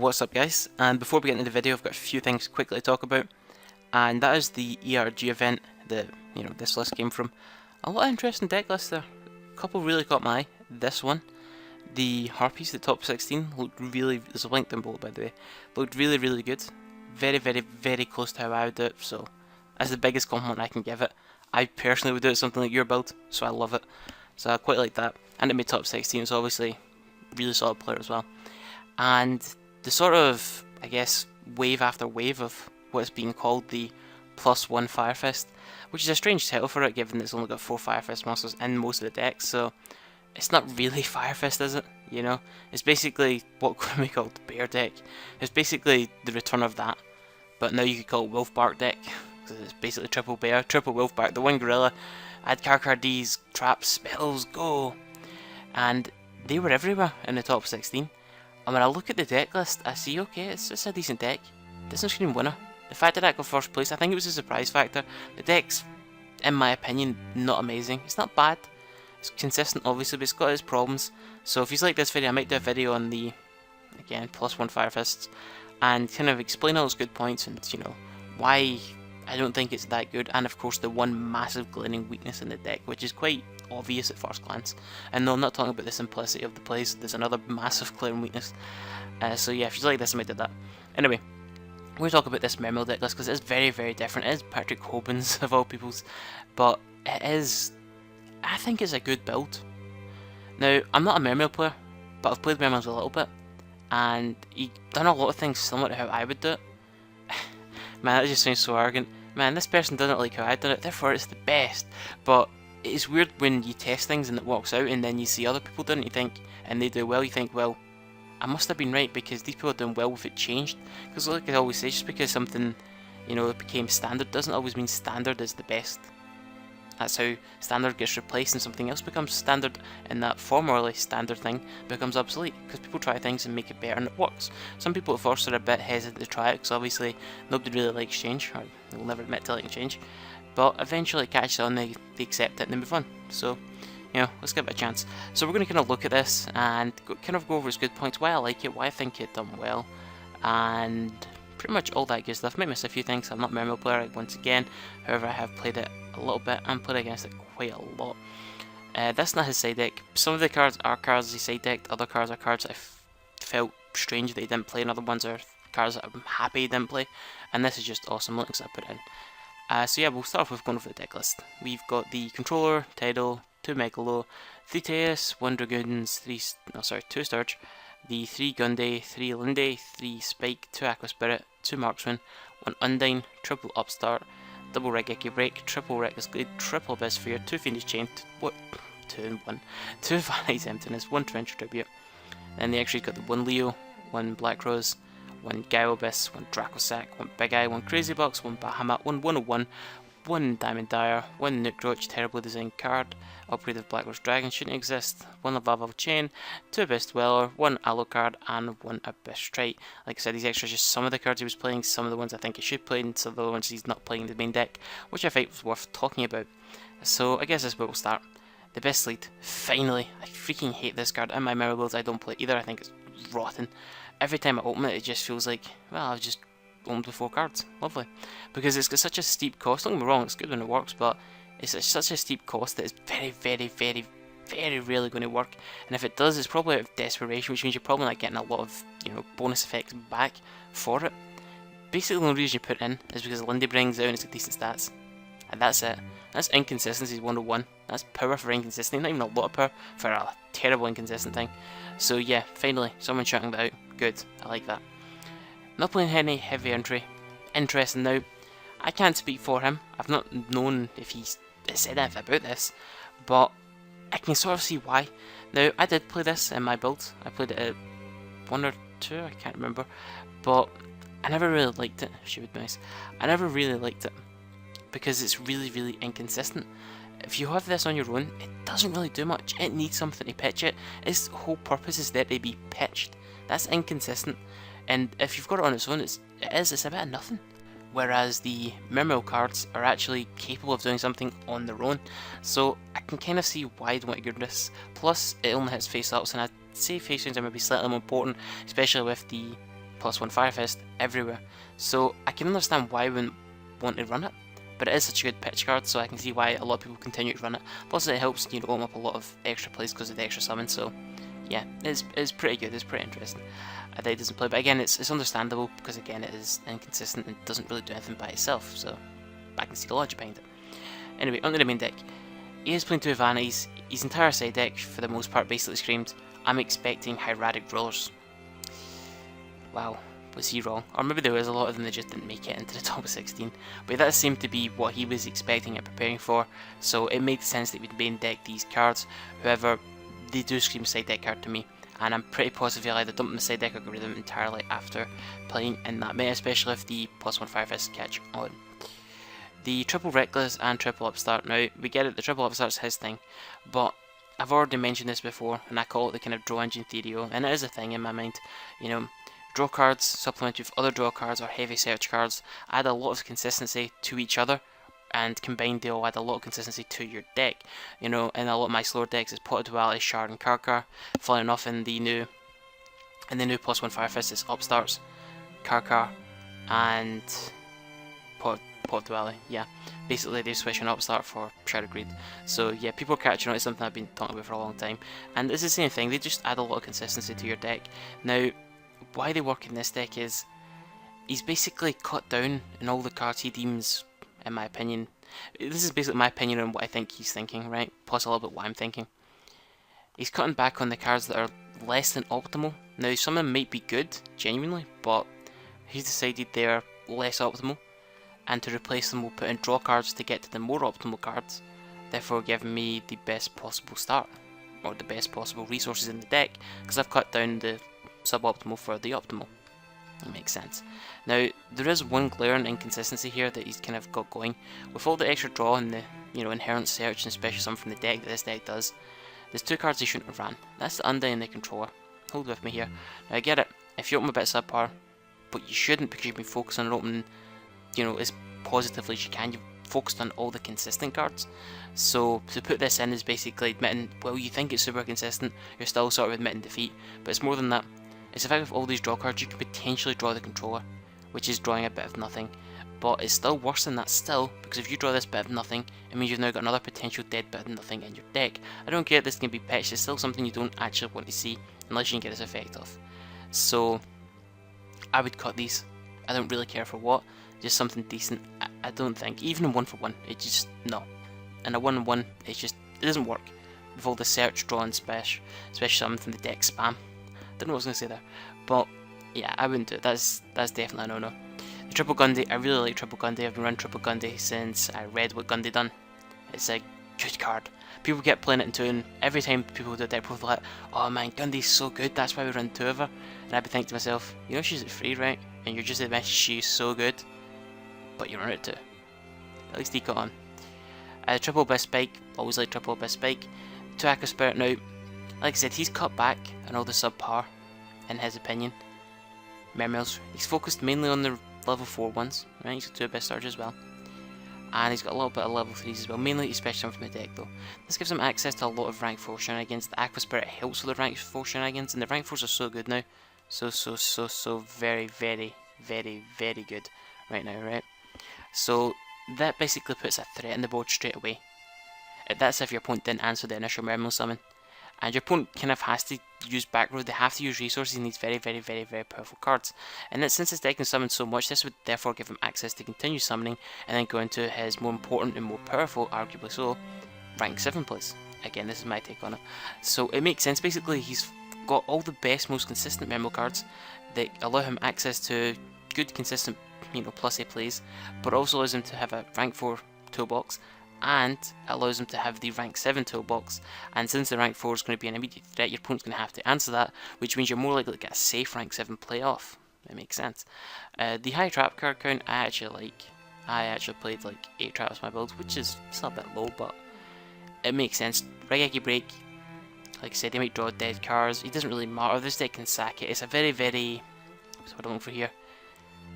What's up guys, and before we get into the video I've got a few things quickly to talk about, and that is the ERG event that this list came from. A lot of interesting deck lists there. A couple really caught my eye. This one, the Harpies, the top 16, looked really, there's a link down below by the way, looked really good. Very close to how I would do it, so that's the biggest compliment I can give it. I personally would do it something like your build, so I love it. So I quite like that, and it made top 16, so obviously really solid player as well. And the sort of, I guess, wave after wave of what's being called the +1 Firefist, which is a strange title for it given it's only got 4 Firefist monsters in most of the decks, so it's not really Firefist, is it? You know, it's basically what could be called the Bear deck. It's basically the return of that, but now you could call it Wolf Bark deck, because it's basically triple Bear, triple Wolf Bark, the one Gorilla, add Carcardees, traps, spells, go! And they were everywhere in the top 16. And when I look at the deck list, I see, okay, it's a decent deck. Doesn't scream winner. The fact that I got first place, I think it was a surprise factor. The deck's, in my opinion, not amazing. It's not bad. It's consistent, obviously, but it's got its problems. So if you like this video, I might do a video on the, again, +1 Firefists, and kind of explain all those good points and, why I don't think it's that good. And of course, the one massive glaring weakness in the deck, which is quite obvious at first glance. And no, I'm not talking about the simplicity of the plays, there's another massive glaring weakness. So yeah, if you like this, I might do that. Anyway, we're going to talk about this mermail deck list because it's very different. It is Patrick Hobbans of all people's, but it is, I think it's a good build. Now, I'm not a mermail player, but I've played mermails a little bit, and he's done a lot of things similar to how I would do it. Man, that just sounds so arrogant. Man, this person doesn't like how I done it, therefore it's the best. But it's weird when you test things and it works out, and then you see other people doing it, you think, and they do well, you think, well, I must have been right because these people are doing well with it changed. Because like I always say, just because something, became standard doesn't always mean standard is the best. That's how standard gets replaced and something else becomes standard, and that formerly standard thing becomes obsolete because people try things and make it better and it works. Some people at first are a bit hesitant to try it because obviously nobody really likes change, or they'll never admit to liking change, but eventually it catches on, they accept it and they move on. So, let's give it a chance. So we're going to kind of look at this and kind of go over its good points, why I like it, why I think it done well, and pretty much all that good stuff. Might miss a few things, I'm not a mermail player once again, however I have played it a little bit and played against it quite a lot. That's not his side deck. Some of the cards are cards he side decked, other cards are cards I felt strange that he didn't play, and other ones are cards that I'm happy he didn't play, and this is just awesome links I put in. So yeah, we'll start off with going over the deck list. We've got the Controller, Tidal, 2 Megalo, 3 Teus, 1 Dragoons, 2 Sturge, the 3 Gunday, 3 Linday, 3 Spike, 2 Aqua Spirit, 2 Marksman, 1 Undyne, triple Upstart, double Regeki Break, triple Reckless Glade, triple Abyss Sphere, 2 Fiendish Chain, 2 and 1, 2 Vanity Emptiness, 1 Trench Tribute. Then the extra's got the 1 Leo, 1 Black Rose, 1 Gaio Abyss, 1 Dracosac, 1 Big Eye, 1 Crazy Box, 1 Bahamut, 1 101, 1 Diamond Dyer, 1 Nuke Roach, terribly designed card, Upgrade Black Rose Dragon shouldn't exist, 1 Lava Chain, 2 Abyss Dweller, 1 Alucard, and 1 Abyss Strike. Like I said, these extras are just some of the cards he was playing, some of the ones I think he should play, and some of the ones he's not playing in the main deck, which I think was worth talking about. So I guess this is where we'll start. The Best Lead, finally. I freaking hate this card. In my mirror builds I don't play either, I think it's rotten. Every time I open it, it just feels like, well, I've just owned with 4 cards. Lovely. Because it's got such a steep cost. Don't get me wrong, it's good when it works, but it's such a steep cost that it's very rarely going to work. And if it does, it's probably out of desperation, which means you're probably not getting a lot of, bonus effects back for it. Basically, the only reason you put it in is because Lindy brings out and it's got decent stats. And that's it. That's inconsistency 101. That's power for inconsistency, not even a lot of power for a terrible inconsistent thing. So yeah, finally, someone shouting that out. Good, I like that. Not playing any heavy entry. Interesting now. I can't speak for him. I've not known if he's said anything about this, but I can sort of see why. Now, I did play this in my build. I played it at 1 or 2, I can't remember, but I never really liked it. She would be nice. I never really liked it because it's really inconsistent. If you have this on your own, it doesn't really do much. It needs something to pitch it. Its whole purpose is there to be pitched. That's inconsistent. And if you've got it on its own, it's a bit of nothing. Whereas the mermail cards are actually capable of doing something on their own. So I can kind of see why you'd want to get this. Plus, it only hits face ups, and I'd say face ups are maybe slightly more important, especially with the +1 Fire Fist everywhere. So I can understand why I wouldn't want to run it, but it is such a good pitch card, so I can see why a lot of people continue to run it. Plus it helps, you know, open up a lot of extra plays because of the extra summon, so yeah, it's pretty good, it's pretty interesting. That it doesn't play, but again, it's understandable because again, it is inconsistent and doesn't really do anything by itself, so I can see the logic behind it. Anyway, onto the main deck. He is playing 2 vanities. His entire side deck, for the most part, basically screamed, I'm expecting hieratic rulers. Wow, was he wrong? Or maybe there was a lot of them that just didn't make it into the top of 16. But that seemed to be what he was expecting and preparing for, so it made sense that we'd main deck these cards. However, they do scream side deck card to me, and I'm pretty positive he'll either dump them the side deck or get rid of them entirely after playing in that meta, especially if the +1 Fire Fist catch on. The triple Reckless and triple Upstart. Now, we get it, the triple Upstart's his thing, but I've already mentioned this before, and I call it the kind of draw engine theory, and it is a thing in my mind. You know, draw cards supplemented with other draw cards or heavy search cards add a lot of consistency to each other, and combined they all add a lot of consistency to your deck. You know, in a lot of my slower decks, it's Pot of Duality, Shard, and Karkar. Funnily enough, in the new +1 Fire Fist, it's Upstarts, Karkar, and Pot of Duality. Yeah, basically they're switching Upstart for Shard of Greed. So yeah, people are catching on to something I've been talking about for a long time, and it's the same thing. They just add a lot of consistency to your deck. Now, why they work in this deck is he's basically cut down in all the cards he deems, in my opinion. This is basically my opinion on what I think he's thinking, right? Plus a little bit what I'm thinking. He's cutting back on the cards that are less than optimal. Now, some of them might be good, genuinely, but he's decided they're less optimal, and to replace them, we'll put in draw cards to get to the more optimal cards, therefore giving me the best possible start, or the best possible resources in the deck, because I've cut down the suboptimal for the optimal. That makes sense. Now, there is one glaring inconsistency here that he's kind of got going. With all the extra draw and the, you know, inherent search, and especially some from the deck that this deck does, there's 2 cards he shouldn't have ran. That's the Undying and the Controller. Hold with me here. Now, I get it, if you open a bit subpar, but you shouldn't, because you've been focusing on opening, you know, as positively as you can. You've focused on all the consistent cards. So to put this in is basically admitting, well, you think it's super consistent, you're still sort of admitting defeat, but it's more than that. It's the fact with all these draw cards, you can potentially draw the Controller, which is drawing a bit of nothing, but it's still worse than that still, because if you draw this bit of nothing, it means you've now got another potential dead bit of nothing in your deck. I don't care if this can be patched, it's still something you don't actually want to see, unless you can get this effect off. So I would cut these. I don't really care for what, just something decent. I don't think, even in 1-for-1, it just, no. And a 1-on-1, it doesn't work with all the search, draw, and especially something from the deck spam. Don't know what I was going to say there, but yeah, I wouldn't do it. That's definitely a no-no. The Triple Gundy, I really like Triple Gundy. I've been running Triple Gundy since I read what Gundy done. It's a good card. People get playing it in 2, and every time people do a deck profile, like, oh man, Gundy's so good, that's why we run 2 of her. And I'd be thinking to myself, you know she's at 3, right? And you're just admitting she's so good, but you run it 2. At least he got on. Triple Abyss Spike, always like Triple Abyss Spike. 2 Aqua Spirit. Now, like I said, he's cut back on all the subpar, in his opinion. Mermails. He's focused mainly on the level 4 ones, right? He's got 2 Abyss Stars as well. And he's got a little bit of level 3s as well, mainly especially from the deck though. This gives him access to a lot of rank 4 shenanigans. The Aqua Spirit helps with the rank 4 shenanigans, and the rank 4s are so good now. So very, very, very, very good right now, right? So that basically puts a threat in the board straight away. That's if your opponent didn't answer the initial Mermail summon. And your opponent kind of has to use back row, they have to use resources in these very, very, very, very powerful cards. And that since his deck can summon so much, this would therefore give him access to continue summoning, and then go into his more important and more powerful, arguably so, rank 7 plays. Again, this is my take on it. So it makes sense, basically he's got all the best, most consistent Mermail cards that allow him access to good, consistent, you know, plus A plays, but also allows him to have a rank 4 toolbox, and allows him to have the rank 7 toolbox. And since the rank 4 is going to be an immediate threat, your opponent's going to have to answer that, which means you're more likely to get a safe rank 7 play off. That makes sense. The high trap card count I actually like. I actually played like 8 traps my build, which is still a bit low, but it makes sense. Regeki Break, like I said, he might draw dead cards. It doesn't really matter. This deck can sack it. It's a very, very... what's what I'm looking for here?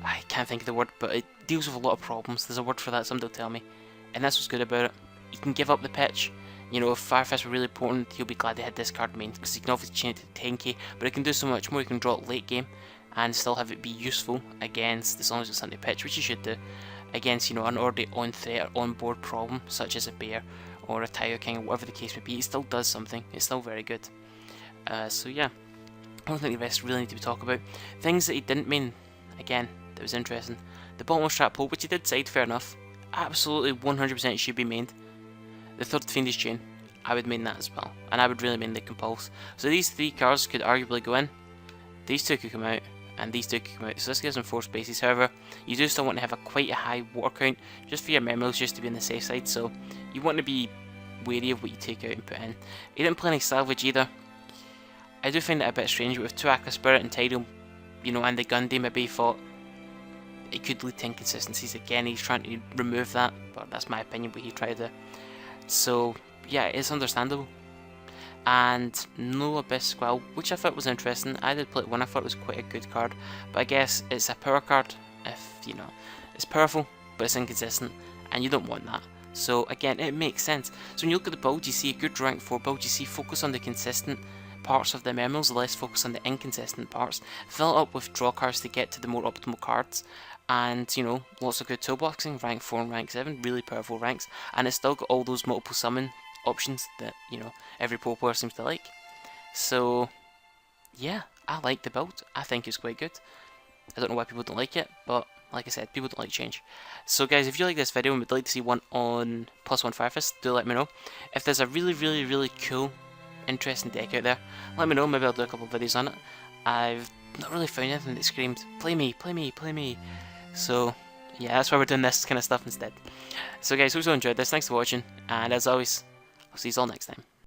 I can't think of the word, but it deals with a lot of problems. There's a word for that, somebody will tell me. And that's what's good about it. You can give up the pitch. You know, if Fire Fist were really important, he'll be glad they had this card main, because he can obviously chain it to 10k, but it can do so much more. You can draw it late game, and still have it be useful against, as long as it's on the pitch, which you should do, against, you know, an already on threat or on board problem, such as a bear or a Tiger King or whatever the case may be. It still does something. It's still very good. So yeah, I don't think the rest really need to be talked about. Things that he didn't main, again, that was interesting. The bottomless trap hole, which he did side, fair enough. Absolutely 100% should be mained. The third Fiendish Chain, I would main that as well. And I would really main the Compulse. So these 3 cards could arguably go in. These 2 could come out. And these 2 could come out. So this gives them 4 spaces. However, you do still want to have quite a high water count, just for your mermails, just to be on the safe side. So you want to be wary of what you take out and put in. He didn't play any salvage either. I do find that a bit strange, but with 2 Aqua Spirit and Tidal, you know, and the Gundy, maybe he thought it could lead to inconsistencies. Again, he's trying to remove that, but that's my opinion, what he tried to. So yeah, it's understandable. And no Abyss Squall, which I thought was interesting. I did play it one, I thought it was quite a good card, but I guess it's a power card. If, you know, it's powerful, but it's inconsistent, and you don't want that. So again, it makes sense. So when you look at the build, you see a good rank 4 build, you see focus on the consistent parts of the mermails, less focus on the inconsistent parts. Fill it up with draw cards to get to the more optimal cards. And, you know, lots of good toolboxing, rank 4 and rank 7, really powerful ranks. And it's still got all those multiple summon options that, you know, every pro player seems to like. So, yeah, I like the build. I think it's quite good. I don't know why people don't like it, but like I said, people don't like change. So guys, if you like this video and would like to see one on +1 Firefist, do let me know. If there's a really cool, interesting deck out there, let me know. Maybe I'll do a couple of videos on it. I've not really found anything that screamed, play me, play me, play me. So yeah, that's why we're doing this kind of stuff instead. So guys, hope you enjoyed this. Thanks for watching, and as always, I'll see you all next time.